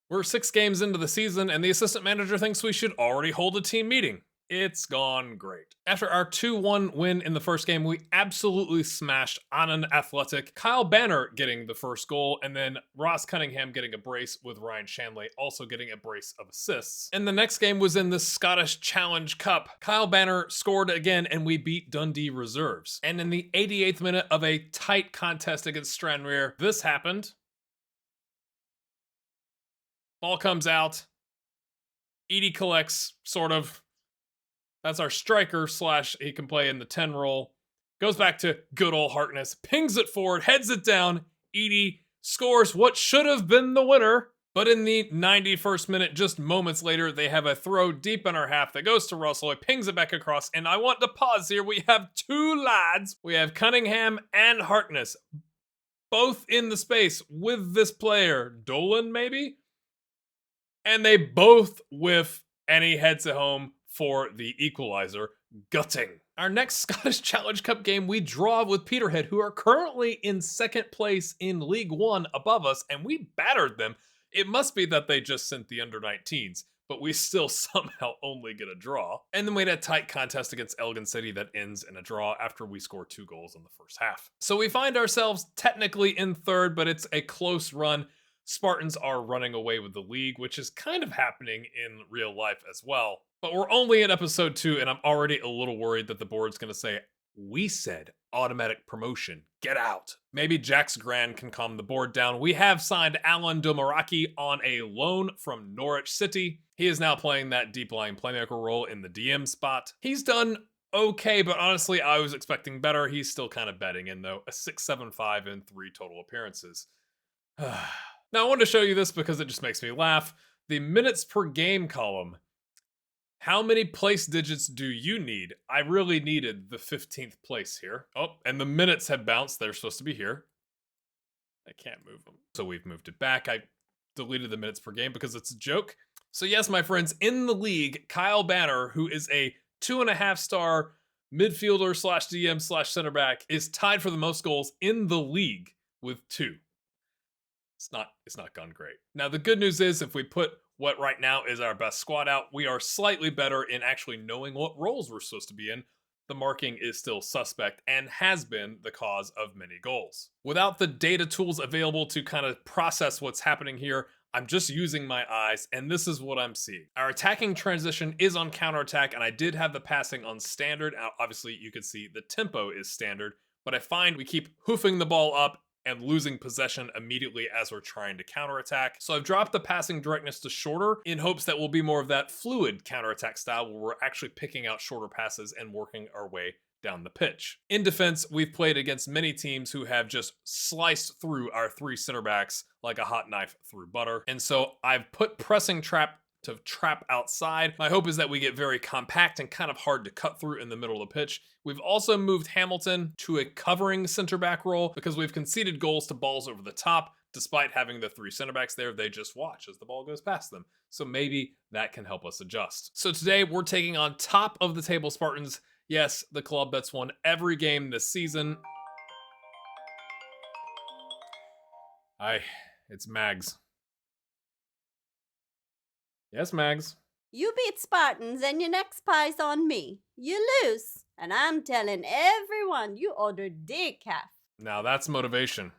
We're 6 games into the season, and the assistant manager thinks we should already hold a team meeting. It's gone great. After our 2-1 win in the first game, we absolutely smashed Annan Athletic, Kyle Banner getting the first goal, and then Ross Cunningham getting a brace with Ryan Shanley also getting a brace of assists. And the next game was in the Scottish Challenge Cup. Kyle Banner scored again, and we beat Dundee Reserves. And in the 88th minute of a tight contest against Stranraer, this happened. Ball comes out. Edie collects, sort of. That's our striker / he can play in the 10 role. Goes back to good old Harkness. Pings it forward, heads it down. Edie scores what should have been the winner. But in the 91st minute, just moments later, they have a throw deep in our half that goes to Russell. He pings it back across. And I want to pause here. We have two lads. We have Cunningham and Harkness. Both in the space with this player. Dolan, maybe? And they both whiff, and he heads it home for the equalizer. Gutting. Our next Scottish Challenge Cup game, we draw with Peterhead, who are currently in second place in League One above us, and we battered them. It must be that they just sent the under-19s, but we still somehow only get a draw. And then we had a tight contest against Elgin City that ends in a draw after we score 2 goals in the first half. So we find ourselves technically in third, but it's a close run. Spartans are running away with the league, which is kind of happening in real life as well. But we're only in episode 2, and I'm already a little worried that the board's going to say, we said automatic promotion, get out. Maybe Jax Grand can calm the board down. We have signed Alan Domaraki on a loan from Norwich City. He is now playing that deep-lying playmaker role in the DM spot. He's done okay, but honestly, I was expecting better. He's still kind of betting in, though. A 6.75 in 3 total appearances. Now, I wanted to show you this because it just makes me laugh. The minutes per game column. How many place digits do you need? I really needed the 15th place here. Oh, and the minutes have bounced. They're supposed to be here. I can't move them. So we've moved it back. I deleted the minutes per game because it's a joke. So yes, my friends, in the league, Kyle Banner, who is a 2.5-star midfielder / DM / center back, is tied for the most goals in the league with 2. It's not gone great. Now, the good news is if we put what right now is our best squad out, we are slightly better in actually knowing what roles we're supposed to be in. The marking is still suspect and has been the cause of many goals. Without the data tools available to kind of process what's happening here, I'm just using my eyes, and this is what I'm seeing. Our attacking transition is on counterattack, and I did have the passing on standard. Obviously, you can see the tempo is standard, but I find we keep hoofing the ball up and losing possession immediately as we're trying to counterattack. So I've dropped the passing directness to shorter in hopes that we'll be more of that fluid counterattack style where we're actually picking out shorter passes and working our way down the pitch. In defense, we've played against many teams who have just sliced through our 3 center backs like a hot knife through butter. And so I've put pressing trap to trap outside. My hope is that we get very compact and kind of hard to cut through in the middle of the pitch. We've also moved Hamilton to a covering center back role because we've conceded goals to balls over the top. Despite having the 3 center backs there, they just watch as the ball goes past them. So maybe that can help us adjust. So today we're taking on top of the table Spartans. Yes, the club that's won every game this season. It's Mags. Yes, Mags. You beat Spartans and your next pie's on me. You lose. And I'm telling everyone you ordered decaf. Now that's motivation.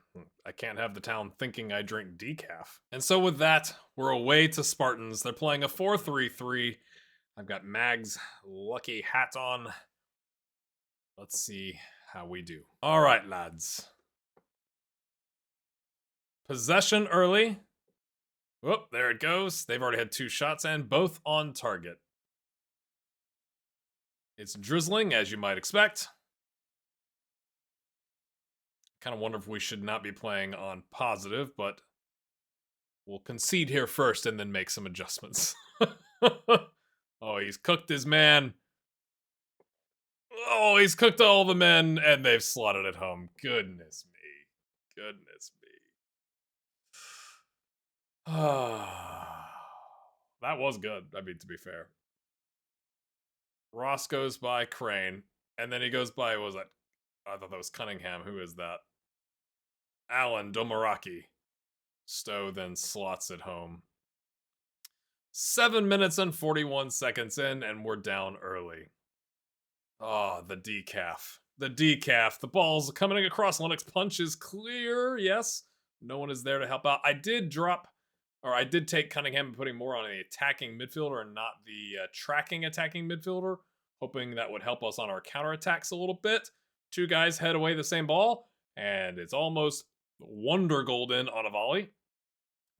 I can't have the town thinking I drink decaf. And so with that, we're away to Spartans. They're playing a 4-3-3. I've got Mag's lucky hat on. Let's see how we do. All right, lads. Possession early. Whoop, there it goes. They've already had 2 shots and both on target. It's drizzling, as you might expect. Kind of wonder if we should not be playing on positive, but we'll concede here first and then make some adjustments. Oh, he's cooked his man. Oh, he's cooked all the men, and they've slotted it home. Goodness me. Goodness me. That was good, I mean, to be fair. Ross goes by Crane, and then he goes by, what was that? I thought that was Cunningham. Who is that? Alan Domaraki. Stowe then slots it home. 7 minutes and 41 seconds in, and we're down early. Oh, the decaf. The decaf. The ball's coming across. Lennox punch is clear. Yes. No one is there to help out. I did take Cunningham and putting more on the attacking midfielder and not the tracking attacking midfielder, hoping that would help us on our counterattacks a little bit. Two guys head away the same ball, and it's almost wonder golden on a volley.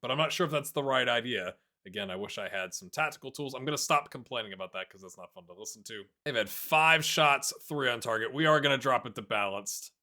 But I'm not sure if that's the right idea. Again, I wish I had some tactical tools. I'm going to stop complaining about that because that's not fun to listen to. They've had 5 shots, 3 on target. We are going to drop it to balanced.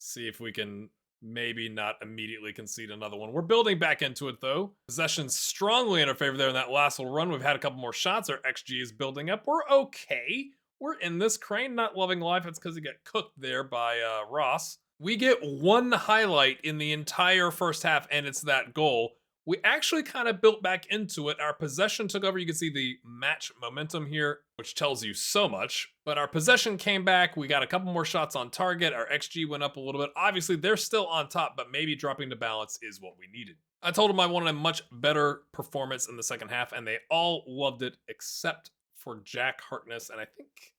See if we can maybe not immediately concede another one. We're building back into it, though. Possession's strongly in our favor there in that last little run. We've had a couple more shots. Our XG is building up. We're okay. We're in this. Crane not loving life. It's because he got cooked there by Ross. We get one highlight in the entire first half, and it's that goal. We actually kind of built back into it. Our possession took over. You can see the match momentum here, which tells you so much. But our possession came back. We got a couple more shots on target. Our XG went up a little bit. Obviously, they're still on top, but maybe dropping to balance is what we needed. I told them I wanted a much better performance in the second half, and they all loved it except for Jack Harkness and I think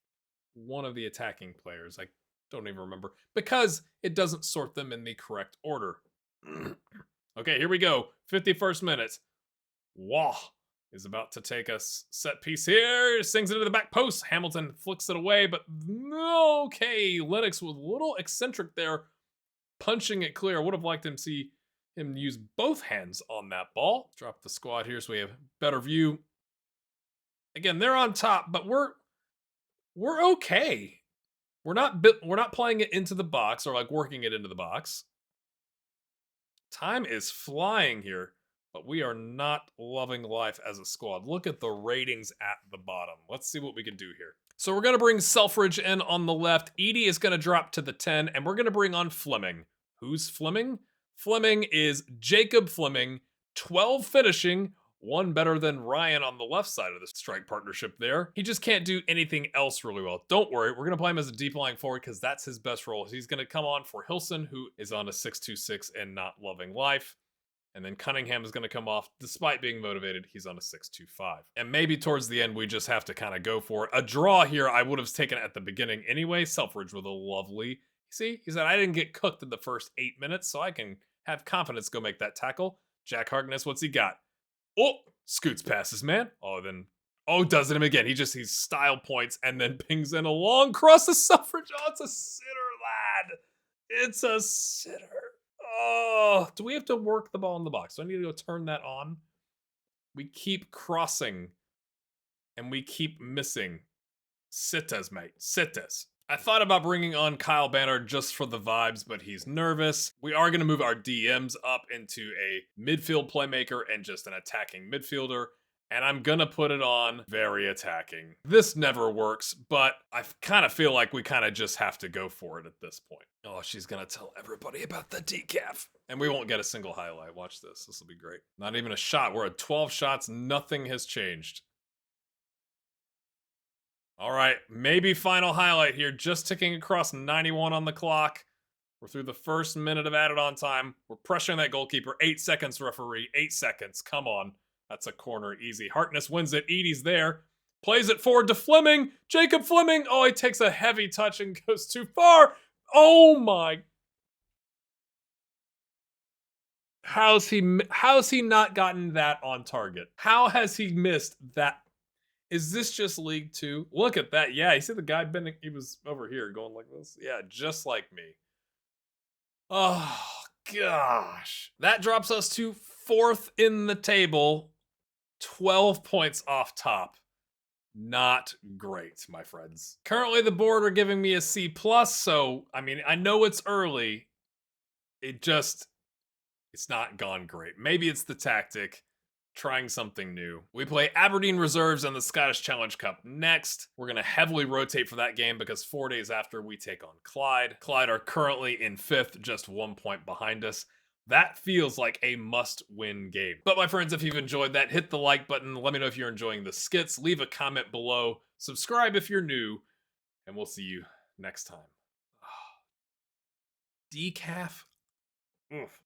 one of the attacking players. I don't even remember because it doesn't sort them in the correct order. Okay, here we go. 51st minute. Wah is about to take a set piece here. Sings it into the back post. Hamilton flicks it away, but okay. Lennox was a little eccentric there, punching it clear. Would have liked him see him use both hands on that ball. Drop the squad here so we have better view. Again, they're on top, but we're okay. We're not playing it into the box or like working it into the box. Time is flying here, but we are not loving life as a squad. Look at the ratings at the bottom. Let's see what we can do here. So we're going to bring Selfridge in on the left. Edie is going to drop to the 10, and we're going to bring on Fleming. Who's Fleming? Fleming is Jacob Fleming, 12 finishing, 1 better than Ryan on the left side of the strike partnership there. He just can't do anything else really well. Don't worry, we're going to play him as a deep lying forward because that's his best role. He's going to come on for Hilson, who is on a 6-2-6 and not loving life. And then Cunningham is going to come off. Despite being motivated, he's on a 6-2-5. And maybe towards the end, we just have to kind of go for it. A draw here, I would have taken at the beginning anyway. Selfridge with a lovely... See, he said, I didn't get cooked in the first 8 minutes, so I can have confidence go make that tackle. Jack Harkness, what's he got? Oh, Scoots passes, man. Does it him again. He's style points and then pings in a long cross to Selfridge. Oh, it's a sitter, lad. It's a sitter. Oh, do we have to work the ball in the box? Do I need to go turn that on? We keep crossing and we keep missing. Sitters, mate. Sitters. I thought about bringing on Kyle Banner just for the vibes, but he's nervous. We are going to move our DMs up into a midfield playmaker and just an attacking midfielder. And I'm going to put it on very attacking. This never works, but I kind of feel like we kind of just have to go for it at this point. Oh, she's going to tell everybody about the decaf. And we won't get a single highlight. Watch this. This will be great. Not even a shot. We're at 12 shots. Nothing has changed. All right, maybe final highlight here. Just ticking across 91 on the clock. We're through the first minute of added on time. We're pressuring that goalkeeper. 8 seconds, referee. 8 seconds. Come on. That's a corner. Easy. Harkness wins it. Edie's there. Plays it forward to Fleming. Jacob Fleming. Oh, he takes a heavy touch and goes too far. Oh, my. How's he not gotten that on target? How has he missed that? Is this just League 2? Look at that. Yeah, you see the guy bending? He was over here going like this. Yeah, just like me. Oh, gosh. That drops us to 4th in the table. 12 points off top. Not great, my friends. Currently, the board are giving me a C+, so, I mean, I know it's early. It's not gone great. Maybe it's the tactic. Trying something new. We play Aberdeen Reserves and the Scottish Challenge Cup next. We're going to heavily rotate for that game because 4 days after we take on Clyde. Clyde are currently in 5th, just 1 point behind us. That feels like a must-win game. But my friends, if you've enjoyed that, hit the like button. Let me know if you're enjoying the skits. Leave a comment below. Subscribe if you're new. And we'll see you next time. Decaf. Oof.